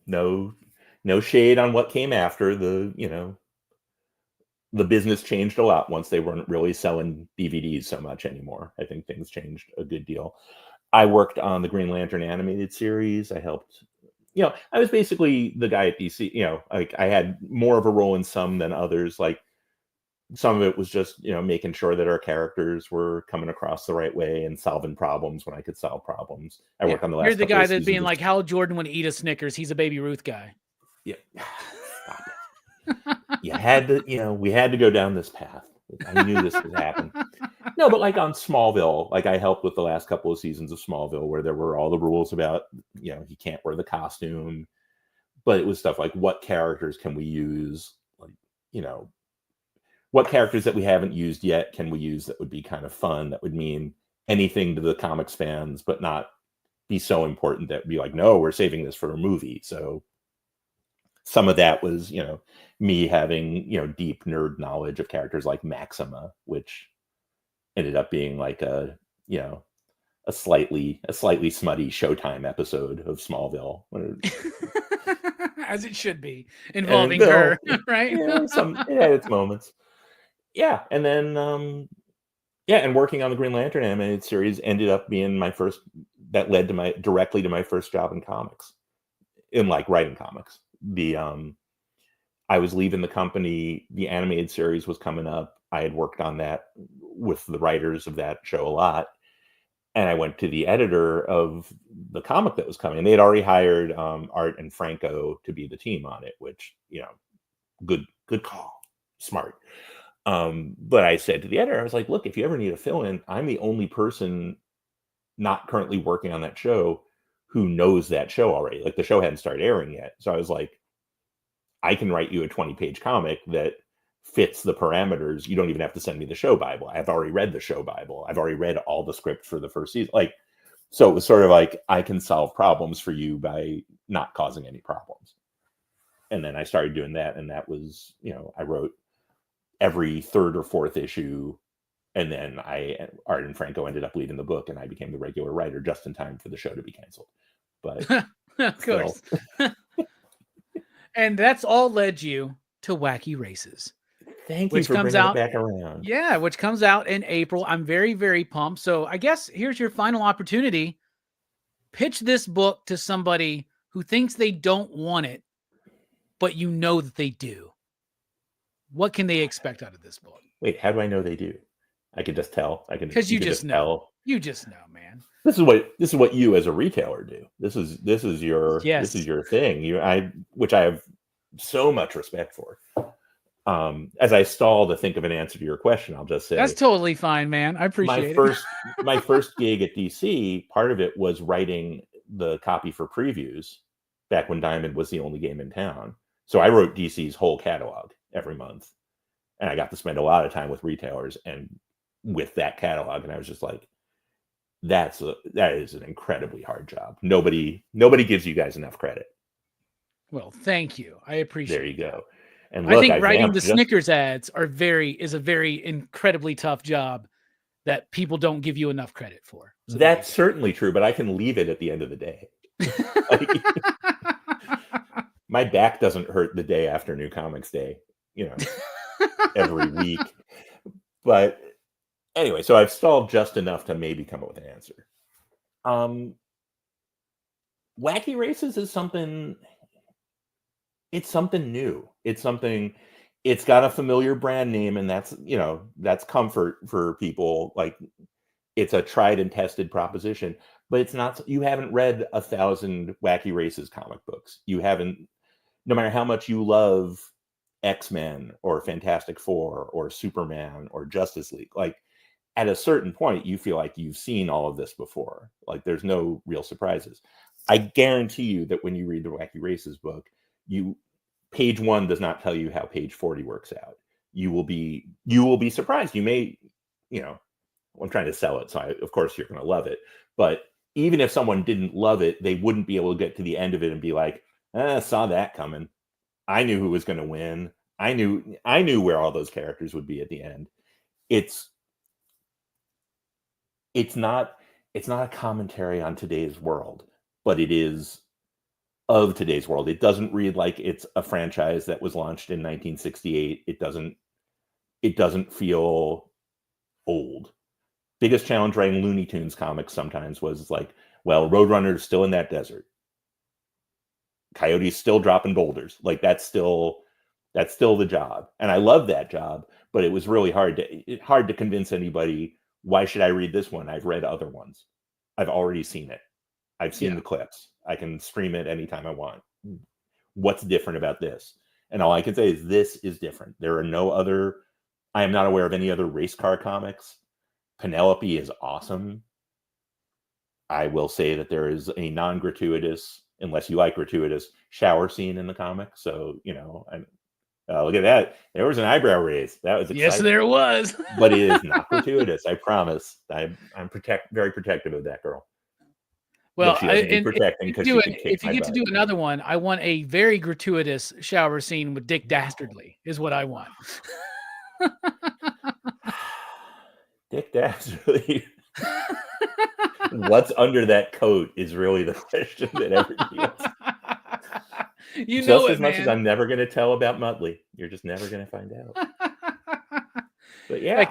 no shade on what came after. The business changed a lot once they weren't really selling DVDs so much anymore. I think things changed a good deal. I worked on the Green Lantern animated series. I helped, I was basically the guy at DC, like I had more of a role in some than others. Like some of it was just, making sure that our characters were coming across the right way and solving problems when I could solve problems. I worked on the last. You're the guy that's being like, Hal Jordan would eat a Snickers. He's a Baby Ruth guy. Yeah. Stop it. You had to, we had to go down this path. I knew this would happen. No, but like on Smallville, like I helped with the last couple of seasons of Smallville where there were all the rules about, he can't wear the costume, but it was stuff like what characters can we use? Like, what characters that we haven't used yet can we use that would be kind of fun? That would mean anything to the comics fans, but not be so important that be like, no, we're saving this for a movie. So some of that was, me having, deep nerd knowledge of characters like Maxima, which ended up being like a slightly smutty Showtime episode of Smallville. As it should be, involving her, right? It had its moments. Yeah, and then and working on the Green Lantern animated series ended up being that led to directly to my first job in comics, in like writing comics. I was leaving the company, the animated series was coming up. I had worked on that with the writers of that show a lot. And I went to the editor of the comic that was coming. They had already hired Art and Franco to be the team on it, which, good call, smart. But I said to the editor, I was like, look, if you ever need a fill-in, I'm the only person not currently working on that show who knows that show already. Like the show hadn't started airing yet. So I was like, I can write you a 20-page comic that fits the parameters. You don't even have to send me the show Bible. I've already read the show Bible. I've already read all the script for the first season. Like, so it was sort of like, I can solve problems for you by not causing any problems. And then I started doing that. And that was, I wrote every third or fourth issue. And then Art and Franco ended up leading the book and I became the regular writer just in time for the show to be canceled. But of course. And that's all led you to Wacky Races. Thank you for bringing it back around. Yeah, which comes out in April. I'm very, very pumped. So I guess here's your final opportunity. Pitch this book to somebody who thinks they don't want it, but that they do. What can they expect out of this book? Wait, how do I know they do? I could just tell. Because you just know. Tell. You just know, man. This is what you as a retailer do. This is your thing. Which I have so much respect for. As I stall to think of an answer to your question, I'll just say that's totally fine, man. I appreciate it. My first gig at DC, part of it was writing the copy for previews back when Diamond was the only game in town. So I wrote DC's whole catalog every month, and I got to spend a lot of time with retailers and with that catalog. And I was just like, that is an incredibly hard job. Nobody gives you guys enough credit. Well, thank you. I appreciate it. There you go. And look, I think writing the Snickers ads is a very incredibly tough job that people don't give you enough credit for. So that's certainly true, but I can leave it at the end of the day. My back doesn't hurt the day after New Comics Day, every week. But anyway, so I've stalled just enough to maybe come up with an answer. Wacky Races is something. It's something new. It's got a familiar brand name, and that's comfort for people. Like, it's a tried and tested proposition, but it's not. You haven't read 1,000 Wacky Races comic books. You haven't, no matter how much you love X-Men or Fantastic Four or Superman or Justice League, like, at a certain point, you feel like you've seen all of this before. Like, there's no real surprises. I guarantee you that when you read the Wacky Races book, page 1 does not tell you how page 40 works out. You will be surprised. You may, I'm trying to sell it, so of course you're going to love it. But even if someone didn't love it, they wouldn't be able to get to the end of it and be like, saw that coming. I knew who was going to win. I knew where all those characters would be at the end. It's not a commentary on today's world, but it is of today's world. It doesn't read like it's a franchise that was launched in 1968. It doesn't feel old. Biggest challenge writing Looney Tunes comics sometimes was like, well, Roadrunner's still in that desert. Coyote's still dropping boulders. Like, that's still the job. And I love that job, but it was really hard to convince anybody, why should I read this one? I've read other ones. I've already seen it. I've seen the clips. I can stream it anytime I want. What's different about this? And all I can say is this is different. There are I am not aware of any other race car comics. Penelope is awesome. I will say that there is a non-gratuitous, unless you like gratuitous, shower scene in the comic. So, look at that. There was an eyebrow raise. That was exciting. Yes, there was. But it is not gratuitous. I promise. I'm very protective of that girl. Well, if you get to do another one, I want a very gratuitous shower scene with Dick Dastardly, is what I want. Dick Dastardly. What's under that coat is really the question that everybody asks. Just as much as I'm never going to tell about Muttley, you're just never going to find out. But yeah,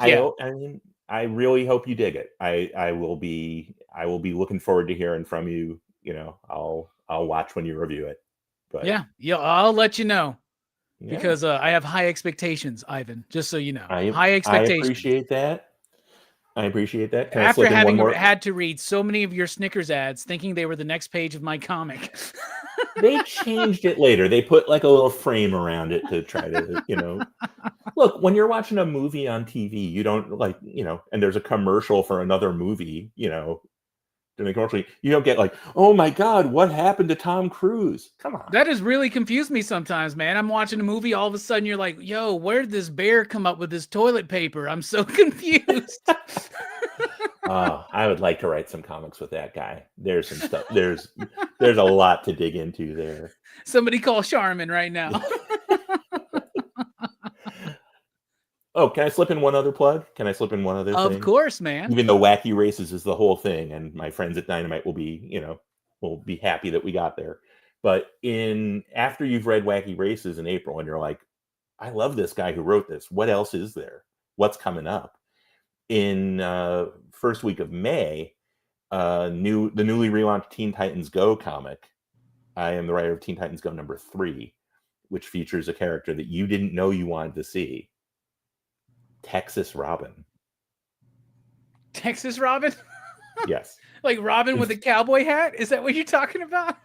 I really hope you dig it. I will be looking forward to hearing from you. I'll watch when you review it. But yeah, I'll let you know, because I have high expectations, Ivan. Just so you know, high expectations. I appreciate that. After having had to read so many of your Snickers ads, thinking they were the next page of my comic. They changed it later. They put like a little frame around it to try to, look, when you're watching a movie on TV, you don't and there's a commercial for another movie, during the commercial, you don't get like, oh my God, what happened to Tom Cruise? Come on. That has really confused me sometimes, man. I'm watching a movie, all of a sudden you're like, yo, where did this bear come up with this toilet paper? I'm so confused. I would like to write some comics with that guy. There's some stuff. There's a lot to dig into there. Somebody call Charmin right now. Oh, can I slip in one other plug? Can I slip in one other thing? Of course, man. Even though Wacky Races is the whole thing, and my friends at Dynamite will be happy that we got there. But after you've read Wacky Races in April, and you're like, I love this guy who wrote this. What else is there? What's coming up? In first week of May, the newly relaunched Teen Titans Go comic. I am the writer of Teen Titans Go number 3, which features a character that you didn't know you wanted to see. Texas Robin. Texas Robin? Yes. Like Robin with a cowboy hat? Is that what you're talking about?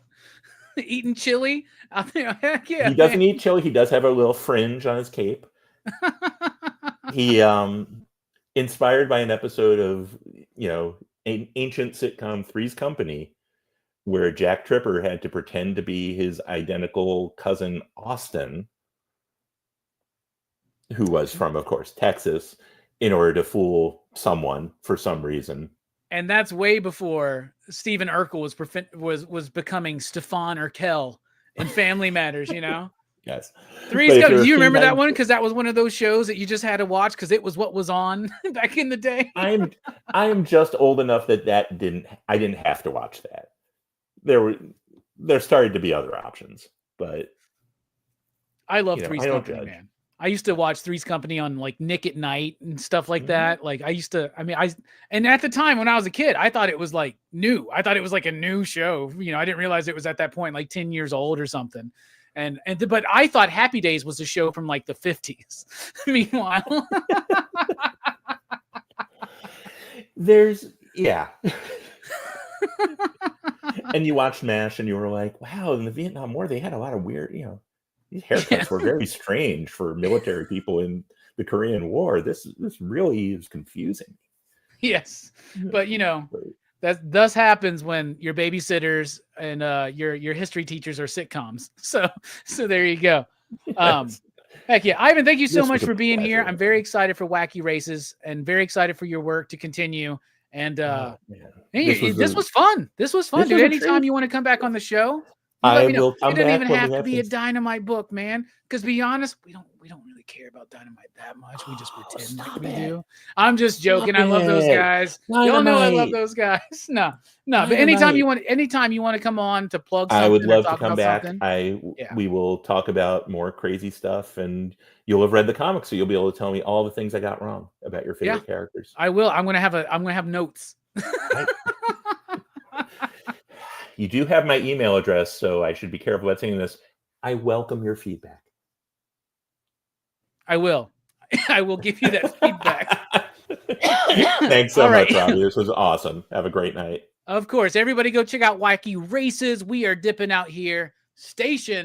Eating chili? Heck yeah, He doesn't man. eat chili. He does have a little fringe on his cape. He inspired by an episode of, an ancient sitcom Three's Company, where Jack Tripper had to pretend to be his identical cousin Austin, who was from, of course, Texas, in order to fool someone for some reason. And that's way before Stephen Urkel was becoming Stefan Urkel in Family Matters, Yes. Three's Company. Do you remember that one? Because that was one of those shows that you just had to watch because it was what was on back in the day. I'm just old enough that I didn't have to watch that. There started to be other options, but I love Three's Company, man. I used to watch Three's Company on like Nick at Night and stuff like that. Like and at the time when I was a kid, I thought it was like new. I thought it was like a new show. I didn't realize it was at that point like 10 years old or something. But I thought Happy Days was a show from like the 50s. Meanwhile, yeah. And you watched MASH and you were like, wow, in the Vietnam War, they had a lot of weird, these haircuts were very strange for military people in the Korean War. This really is confusing. Yes. But, that thus happens when your babysitters and your history teachers are sitcoms. So there you go. Yes. Heck yeah. Ivan, thank you so much for being here. I'm very excited for Wacky Races and very excited for your work to continue. And this was fun. This was fun, dude. Anytime you want to come back on the show, I will come back. It doesn't even have to be a Dynamite book, man. Because to be honest, we don't really care about Dynamite that much. We just pretend like we do. I'm just joking. I love those guys. Y'all know I love those guys. No. But anytime you want to come on to plug something, I would love to come back. Something. We will talk about more crazy stuff, and you'll have read the comics, so you'll be able to tell me all the things I got wrong about your favorite characters. I will. I'm gonna have notes. You do have my email address, so I should be careful about saying this. I welcome your feedback. I will. I will give you that feedback. Thanks so much, Robbie. This was awesome. Have a great night. Of course. Everybody go check out Wacky Races. We are dipping out here. Station.